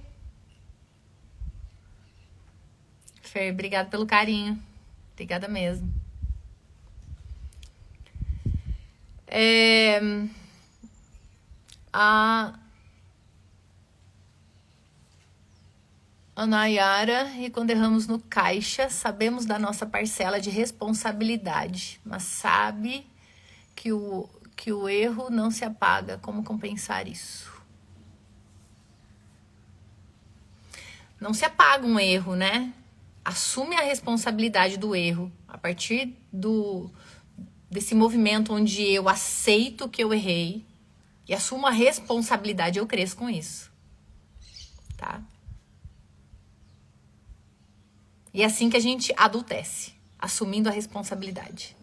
Fer, obrigada pelo carinho. Obrigada mesmo. A Nayara, e quando erramos no caixa, sabemos da nossa parcela de responsabilidade, mas sabe que o erro não se apaga. Como compensar isso? Não se apaga um erro, né? Assume a responsabilidade do erro. A partir desse movimento onde eu aceito que eu errei e assumo a responsabilidade, eu cresço com isso, tá? E é assim que a gente adultece, assumindo a responsabilidade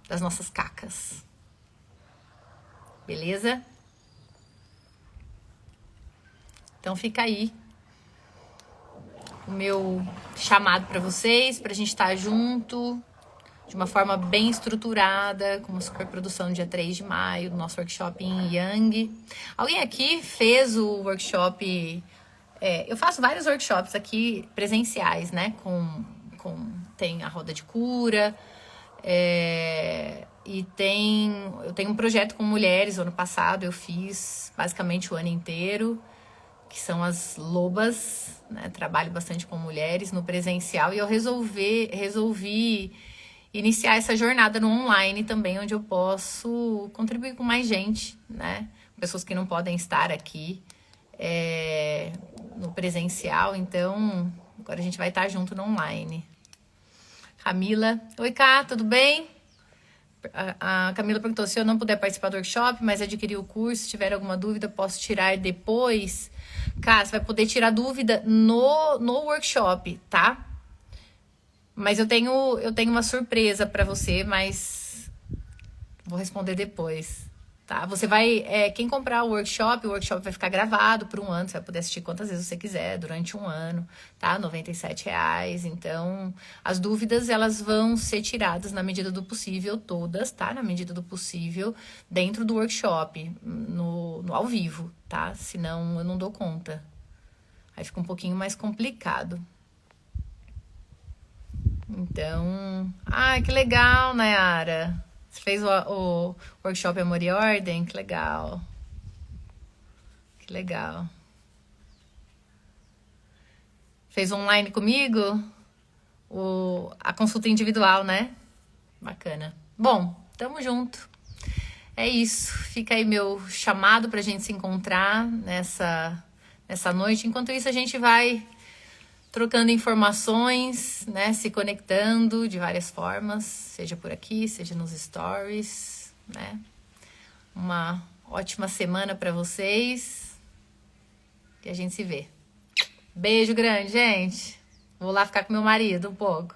das nossas cacas. Beleza? Então fica aí o meu chamado para vocês, pra gente estar junto de uma forma bem estruturada, com uma superprodução no dia 3 de maio, no nosso workshop em Yang. Alguém aqui fez o workshop... eu faço vários workshops aqui presenciais, né? Tem a roda de cura, e eu tenho um projeto com mulheres. O ano passado eu fiz basicamente o ano inteiro, que são as lobas, né? Trabalho bastante com mulheres no presencial, e eu resolvi iniciar essa jornada no online também, onde eu posso contribuir com mais gente, né? Pessoas que não podem estar aqui no presencial. Então, agora a gente vai estar junto no online. Camila. Oi, Cá, tudo bem? A Camila perguntou se eu não puder participar do workshop, mas adquirir o curso, se tiver alguma dúvida, posso tirar depois. Cá, você vai poder tirar dúvida no workshop, tá? Mas eu tenho uma surpresa pra você, mas vou responder depois, tá? Você vai, quem comprar o workshop vai ficar gravado por um ano, você vai poder assistir quantas vezes você quiser durante um ano, tá? R$ 97. Então, as dúvidas, elas vão ser tiradas na medida do possível, todas, tá? Na medida do possível, dentro do workshop, no ao vivo, tá? Senão eu não dou conta. Aí fica um pouquinho mais complicado. Então, que legal, Nayara. Você fez o workshop Amor e Ordem? Que legal. Que legal. Fez online comigo? A consulta individual, né? Bacana. Bom, tamo junto. É isso. Fica aí meu chamado pra gente se encontrar nessa noite. Enquanto isso, a gente vai trocando informações, né? Se conectando de várias formas, seja por aqui, seja nos stories, né? Uma ótima semana para vocês e a gente se vê. Beijo grande, gente. Vou lá ficar com meu marido um pouco.